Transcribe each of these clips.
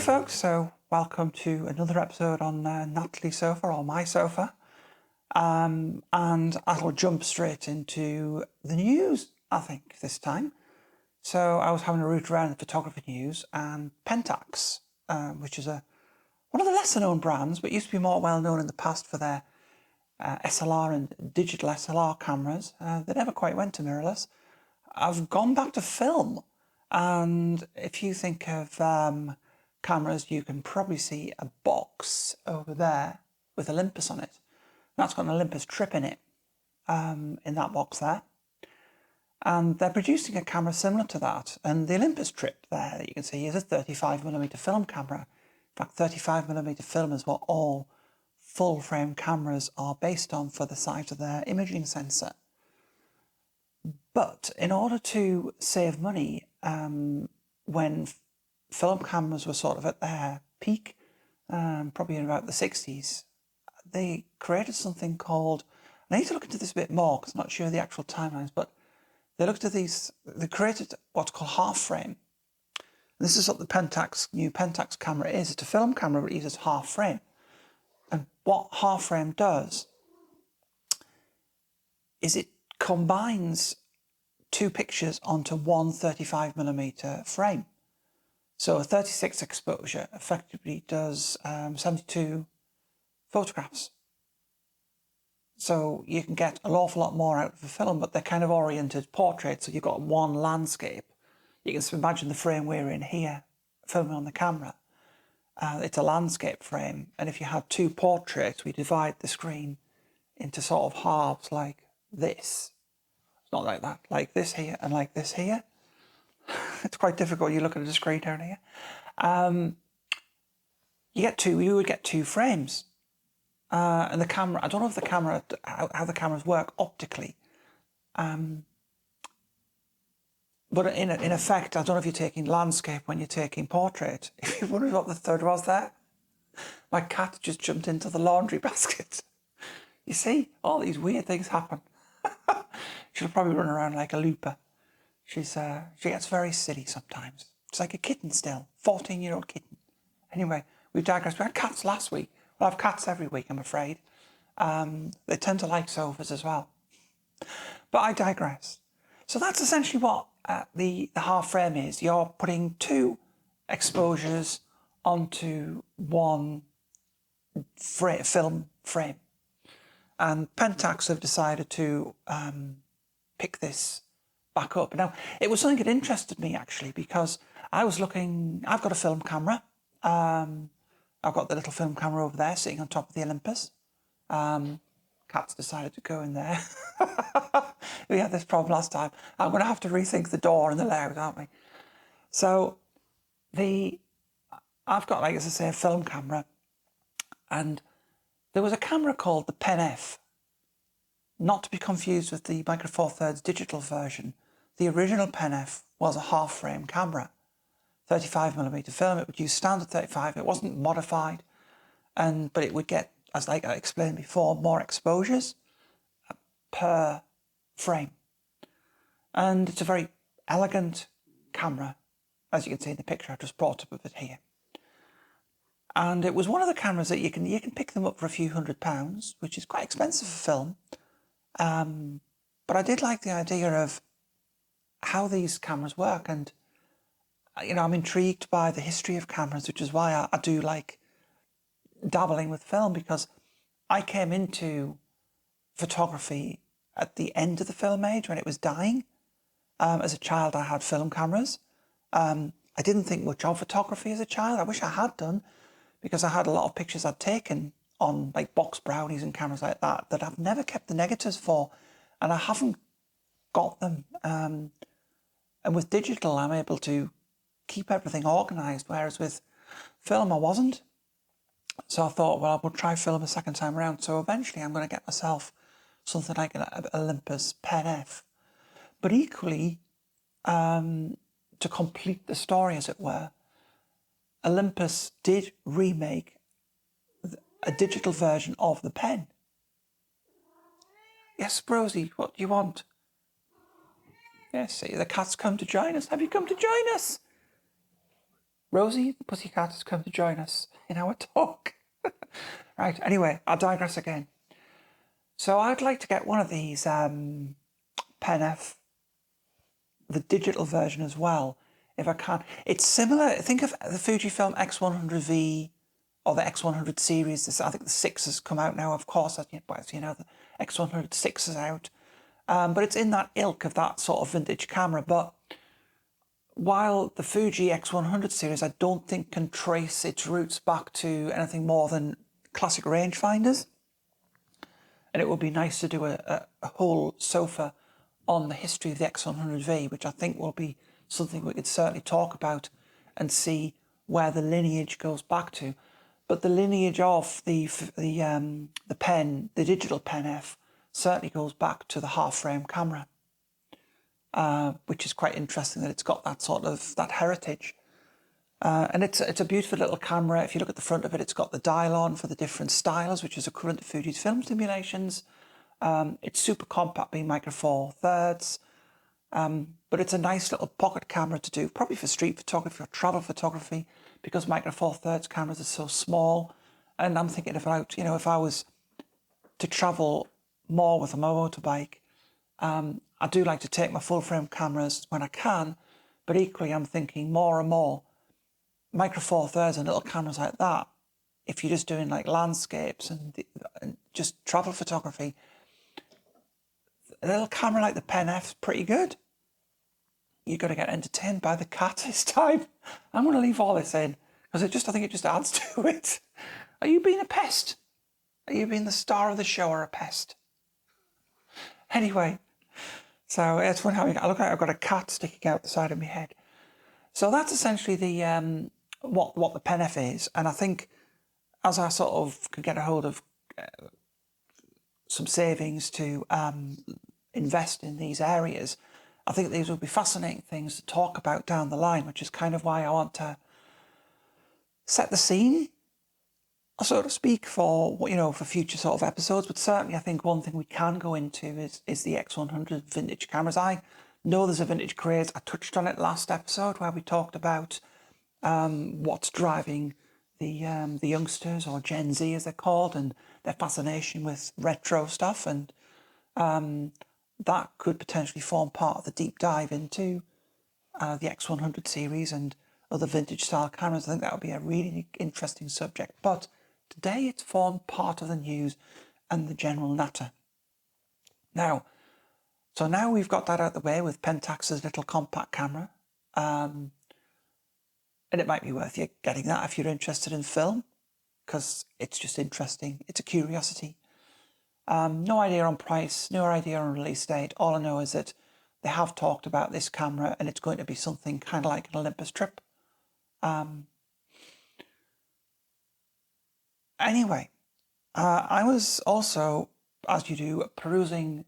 folks, so welcome to another episode on Natalie's sofa, or my sofa, and I'll jump straight into the news, I think, this time. So I was having a route around the photography news, and Pentax, which is one of the lesser known brands, but used to be more well known in the past for their SLR and digital SLR cameras. They never quite went to mirrorless. I've gone back to film, and if you think of cameras, you can probably see a box over there with Olympus on it. That's got an Olympus trip in it, in that box there. And they're producing a camera similar to that. And the Olympus trip there that you can see is a 35mm film camera. In fact, 35mm film is what all full frame cameras are based on for the size of their imaging sensor. But in order to save money, when film cameras were sort of at their peak, probably in about the 60s, they created something called, and I need to look into this a bit more because I'm not sure of the actual timelines, but they looked at these, they created what's called half frame. And this is what the new Pentax camera is. It's a film camera, but it uses half frame. And what half frame does is it combines two pictures onto one 35mm frame. So a 36 exposure effectively does 72 photographs. So you can get an awful lot more out of the film, but they're kind of oriented portraits. So you've got one landscape. You can imagine the frame we're in here, filming on the camera. It's a landscape frame. And if you had two portraits, we divide the screen into sort of halves like this. It's not like that, like this here and like this here. It's quite difficult. You look at the screen down here. You would get two frames. And the camera, I don't know if the camera, how the cameras work optically. But in effect, I don't know if you're taking landscape when you're taking portrait. If you wondered what the third was there, my cat just jumped into the laundry basket. You see, all these weird things happen. She'll probably run around like a looper. She gets very silly sometimes. It's like a kitten still, 14-year-old kitten. Anyway, we digressed. We had cats last week. We'll have cats every week, I'm afraid. They tend to like sofas as well. But I digress. So that's essentially what the half frame is. You're putting two exposures onto one film frame. And Pentax have decided to pick this back up. Now, it was something that interested me, actually, because I was looking, I've got a film camera. I've got the little film camera over there sitting on top of the Olympus. Cat's decided to go in there. We had this problem last time. I'm going to have to rethink the door and the layout, aren't we? So I've got, like, as I say, a film camera, and there was a camera called the Pen F, not to be confused with the Micro Four Thirds digital version. The original Pen F was a half frame camera, 35mm film. It would use standard 35. It wasn't modified, but it would get, as like I explained before, more exposures per frame. And it's a very elegant camera, as you can see in the picture I've just brought up of it here. And it was one of the cameras that you can pick them up for a few £100, which is quite expensive for film. But I did like the idea of how these cameras work, and I'm intrigued by the history of cameras, which is why I do like dabbling with film, because I came into photography at the end of the film age when it was dying. As a child, I had film cameras. I didn't think much of photography as a child. I wish I had done, because I had a lot of pictures I'd taken on like box brownies and cameras like that I've never kept the negatives for, and I haven't got them. And with digital, I'm able to keep everything organised, whereas with film, I wasn't. So I thought, well, I would try film a second time around. So eventually I'm going to get myself something like an Olympus Pen F. But equally, to complete the story, as it were, Olympus did remake a digital version of the pen. Yes, Rosie, what do you want? Yes, see, the cat's come to join us. Have you come to join us? Rosie, the pussycat, has come to join us in our talk. Right, anyway, I digress again. So I'd like to get one of these Pen F, the digital version as well, if I can. It's similar, think of the Fujifilm X100V or the X100 series. I think the 6 has come out now, of course, the X106 is out. But it's in that ilk of that sort of vintage camera. But while the Fuji X100 series, I don't think can trace its roots back to anything more than classic rangefinders. And it would be nice to do a whole sofa on the history of the X100V, which I think will be something we could certainly talk about and see where the lineage goes back to. But the lineage of the digital Pen F, certainly goes back to the half-frame camera, which is quite interesting that it's got that sort of that heritage. And it's a beautiful little camera. If you look at the front of it, it's got the dial on for the different styles, which is equivalent to Fuji's film simulations. It's super compact, being micro four thirds. But it's a nice little pocket camera to do, probably for street photography or travel photography, because micro four thirds cameras are so small. And I'm thinking about, if I was to travel more with a motorbike, I do like to take my full frame cameras when I can, but equally I'm thinking more and more micro four thirds and little cameras like that, if you're just doing like landscapes and just travel photography, a little camera like the Pen F is pretty good. You've got to get entertained by the cat this time. I'm going to leave all this in because I think it just adds to it. Are you being a pest? Are you being the star of the show or a pest? Anyway, so it's funny how I look like I've got a cat sticking out the side of my head. So that's essentially the what the Pen F is, and I think as I sort of could get a hold of some savings to invest in these areas, I think these will be fascinating things to talk about down the line, which is kind of why I want to set the scene, so to speak, for for future sort of episodes. But certainly I think one thing we can go into is the X100 vintage cameras. I know there's a vintage craze. I touched on it last episode where we talked about what's driving the youngsters, or Gen Z as they're called, and their fascination with retro stuff, and that could potentially form part of the deep dive into the X100 series and other vintage style cameras. I think that would be a really interesting subject, but today it's formed part of the news and the general natter. Now we've got that out of the way with Pentax's little compact camera, and it might be worth you getting that if you're interested in film, because it's just interesting. It's a curiosity. No idea on price, no idea on release date. All I know is that they have talked about this camera and it's going to be something kind of like an Olympus trip. Anyway, I was also, as you do, perusing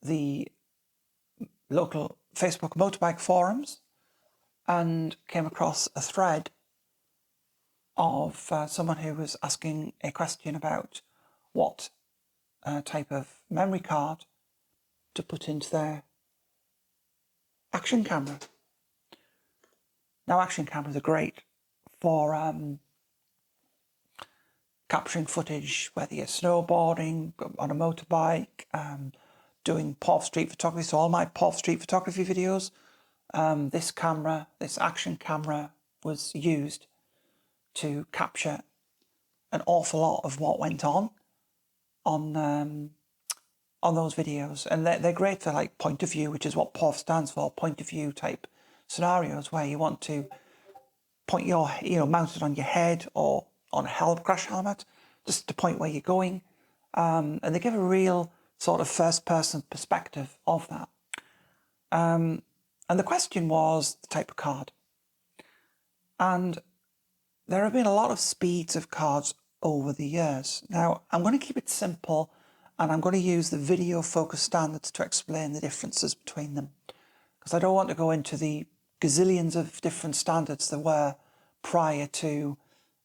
the local Facebook motorbike forums and came across a thread of someone who was asking a question about what type of memory card to put into their action camera. Now, action cameras are great for capturing footage, whether you're snowboarding, on a motorbike, doing POV street photography. So all my POV street photography videos, this action camera was used to capture an awful lot of what went on those videos. And they're great for like point of view, which is what POV stands for, point of view type scenarios, where you want to point your, mount it on your head or on a crash helmet, just to point where you're going. And they give a real sort of first person perspective of that. And the question was the type of card. And there have been a lot of speeds of cards over the years. Now, I'm going to keep it simple, and I'm going to use the video focus standards to explain the differences between them, because I don't want to go into the gazillions of different standards there were prior to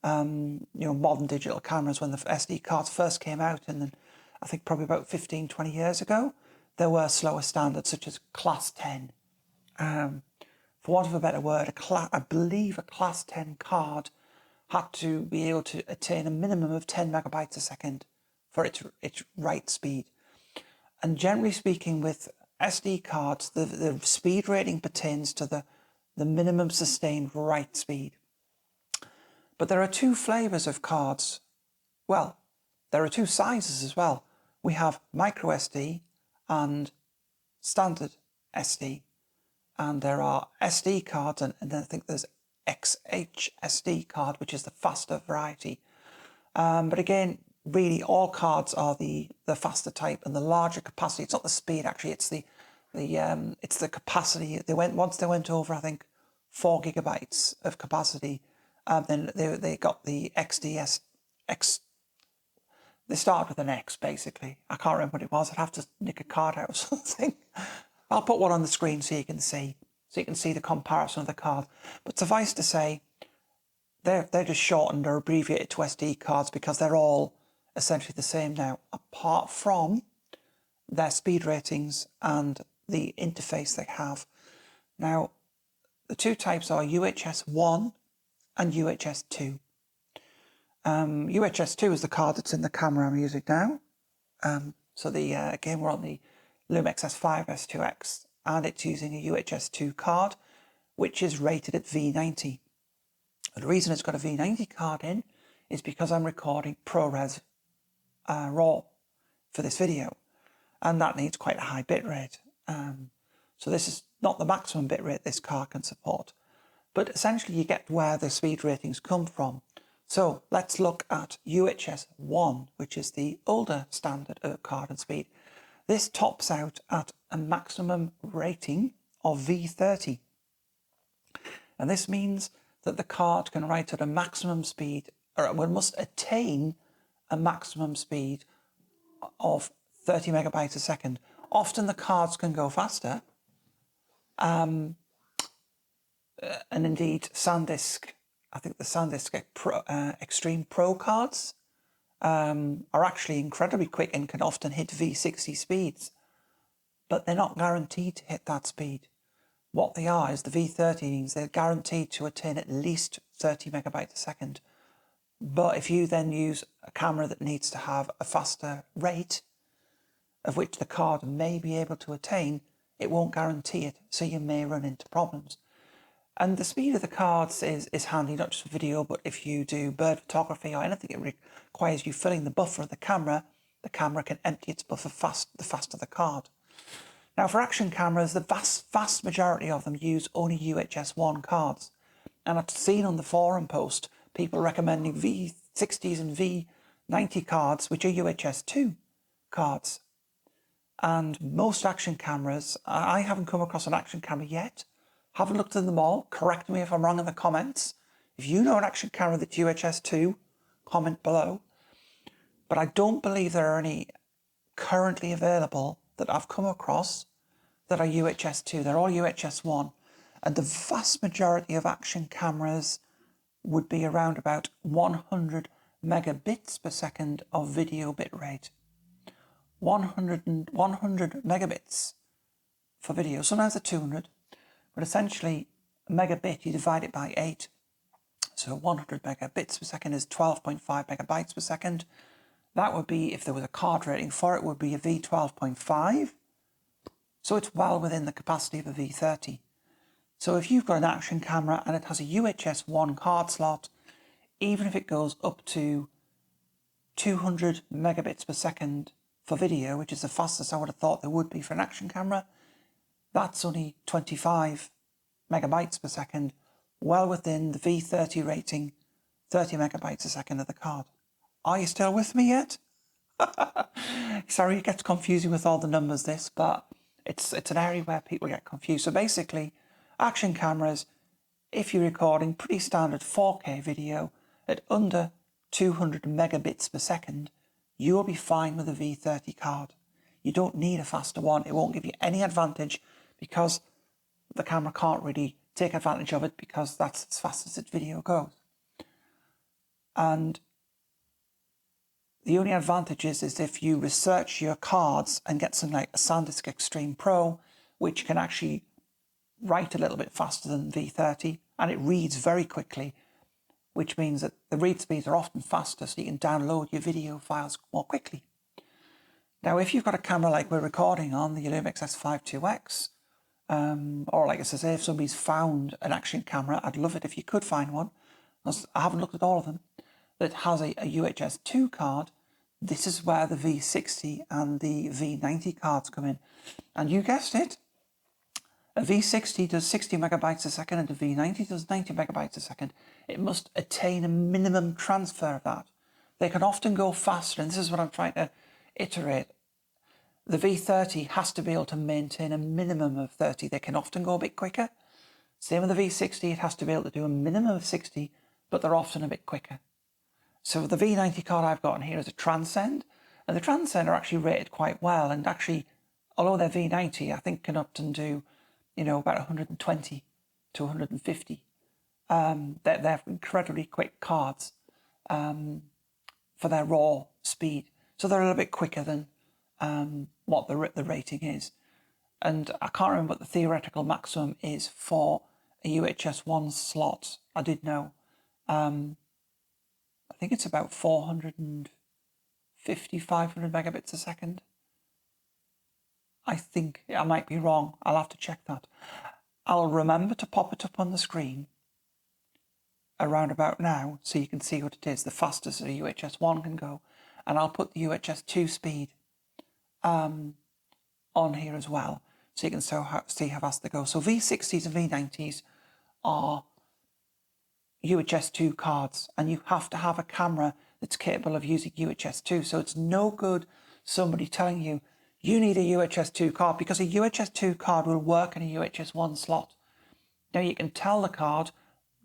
modern digital cameras. When the SD cards first came out, and then I think probably about 15, 20 years ago, there were slower standards such as class 10 for for want of a better word, I believe a class 10 card had to be able to attain a minimum of 10 megabytes a second for its write speed. And generally speaking, with SD cards, the speed rating pertains to the minimum sustained write speed. But there are two flavors of cards. Well, there are two sizes as well. We have micro SD and standard SD. And there are SD cards, and then I think there's XHSD card, which is the faster variety. But again, really all cards are the faster type and the larger capacity. It's not the speed actually, it's the capacity. Once they went over, I think, 4 gigabytes of capacity, then they got the XDS X. They start with an X basically. I can't remember what it was. I'd have to nick a card out or something. I'll put one on the screen so you can see the comparison of the card. But suffice to say, they're just shortened or abbreviated to SD cards because they're all essentially the same now, apart from their speed ratings and the interface they have. Now, the two types are UHS 1 and UHS 2. UHS 2 is the card that's in the camera I'm using now. Again, we're on the Lumix S5 S2X, and it's using a UHS 2 card, which is rated at V90. And the reason it's got a V90 card in is because I'm recording ProRes RAW for this video, and that needs quite a high bitrate. So this is not the maximum bitrate this card can support, but essentially you get where the speed ratings come from. So let's look at UHS 1, which is the older standard of card and speed. This tops out at a maximum rating of V30. And this means that the card can write at a maximum speed, or it must attain a maximum speed of 30 megabytes a second. Often the cards can go faster. And indeed, SanDisk, I think the SanDisk Extreme Pro cards are actually incredibly quick and can often hit V60 speeds, but they're not guaranteed to hit that speed. What they are is the V30 means they're guaranteed to attain at least 30 megabytes a second. But if you then use a camera that needs to have a faster rate, of which the card may be able to attain, it won't guarantee it, so you may run into problems. And the speed of the cards is handy, not just for video, but if you do bird photography or anything that requires you filling the buffer of the camera can empty its buffer the faster the card. Now for action cameras, the vast majority of them use only UHS 1 cards. And I've seen on the forum post people recommending V60s and V90 cards, which are UHS 2 cards. And most action cameras, I haven't come across an action camera yet, haven't looked at them all, correct me if I'm wrong in the comments. If you know an action camera that's UHS 2, comment below. But I don't believe there are any currently available that I've come across that are UHS 2. They're all UHS 1. And the vast majority of action cameras would be around about 100 megabits per second of video bit rate. 100 megabits for video. Sometimes they're 200, but essentially a megabit, you divide it by 8. So 100 megabits per second is 12.5 megabytes per second. That would be, if there was a card rating for it, would be a V12.5. So it's well within the capacity of a V30. So if you've got an action camera and it has a UHS 1 card slot, even if it goes up to 200 megabits per second for video, which is the fastest I would have thought there would be for an action camera, that's only 25 megabytes per second, well within the V30 rating, 30 megabytes a second of the card. Are you still with me yet? Sorry, it gets confusing with all the numbers, this, but it's an area where people get confused. So basically, action cameras, if you're recording pretty standard 4K video at under 200 megabits per second, you'll be fine with a V30 card. You don't need a faster one. It won't give you any advantage because the camera can't really take advantage of it because that's as fast as its video goes. And the only advantage is if you research your cards and get something like a SanDisk Extreme Pro, which can actually write a little bit faster than V30, and it reads very quickly, which means that the read speeds are often faster, so you can download your video files more quickly. Now, if you've got a camera like we're recording on, the Lumix S5 IIX, or like I say, if somebody's found an action camera, I'd love it if you could find one, I haven't looked at all of them, that has a UHS 2 card. This is where the V60 and the V90 cards come in. And you guessed it, a V60 does 60 megabytes a second and a V90 does 90 megabytes a second. It must attain a minimum transfer of that. They can often go faster, and this is what I'm trying to iterate. The V30 has to be able to maintain a minimum of 30. They can often go a bit quicker. Same with the V60, it has to be able to do a minimum of 60, but they're often a bit quicker. So the V90 card I've got in here is a Transcend, and the Transcend are actually rated quite well, and actually, although they're V90, I think can often do, about 120 to 150. They're incredibly quick cards for their raw speed. So they're a little bit quicker than what the rating is. And I can't remember what the theoretical maximum is for a UHS 1 slot. I did know. I think it's about 450, 500 megabits a second. I think I might be wrong. I'll have to check that. I'll remember to pop it up on the screen around about now so you can see what it is, the fastest a UHS 1 can go. And I'll put the UHS 2 speed on here as well, so you can see how fast they go. So V60s and V90s are UHS 2 cards, and you have to have a camera that's capable of using UHS 2. So it's no good somebody telling you, you need a UHS 2 card, because a UHS 2 card will work in a UHS 1 slot. Now you can tell the card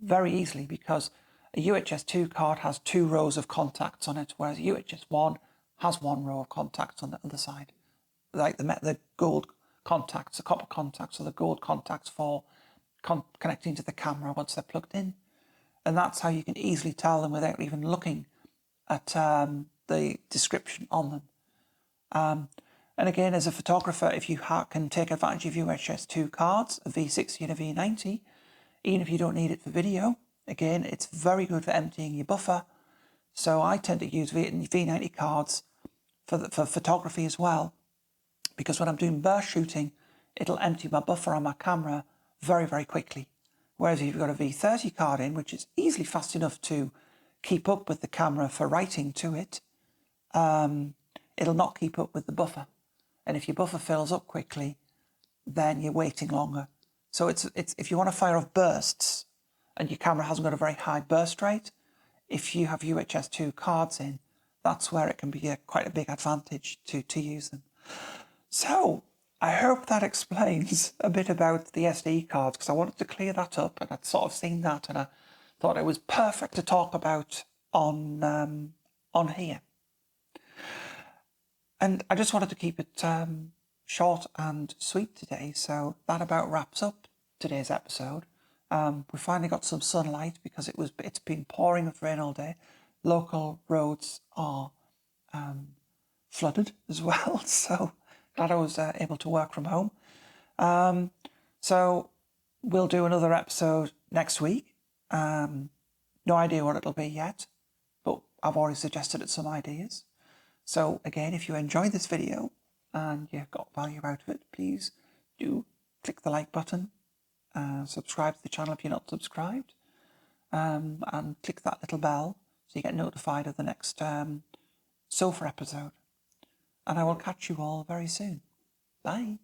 very easily because a UHS 2 card has 2 rows of contacts on it, whereas a UHS 1 has 1 row of contacts on the other side. Like the gold contacts, the copper contacts, or the gold contacts for connecting to the camera once they're plugged in. And that's how you can easily tell them without even looking at the description on them. And again, as a photographer, if you can take advantage of UHS 2 cards, a V60 and a V90, even if you don't need it for video, again, it's very good for emptying your buffer. So I tend to use V90 cards for photography as well, because when I'm doing burst shooting, it'll empty my buffer on my camera very, very quickly. Whereas if you've got a V30 card in, which is easily fast enough to keep up with the camera for writing to it, it'll not keep up with the buffer. And if your buffer fills up quickly, then you're waiting longer. So it's if you want to fire off bursts and your camera hasn't got a very high burst rate, if you have UHS 2 cards in, that's where it can be quite a big advantage to use them. So I hope that explains a bit about the SD cards, because I wanted to clear that up, and I'd sort of seen that, and I thought it was perfect to talk about on here. And I just wanted to keep it short and sweet today, so that about wraps up today's episode. We finally got some sunlight because it's been pouring with rain all day. Local roads are flooded as well, so glad I was able to work from home. So we'll do another episode next week. No idea what it'll be yet, but I've already suggested some ideas. So again, if you enjoyed this video and you got value out of it, please do click the like button, subscribe to the channel if you're not subscribed, and click that little bell so you get notified of the next sofa episode. And I will catch you all very soon. Bye.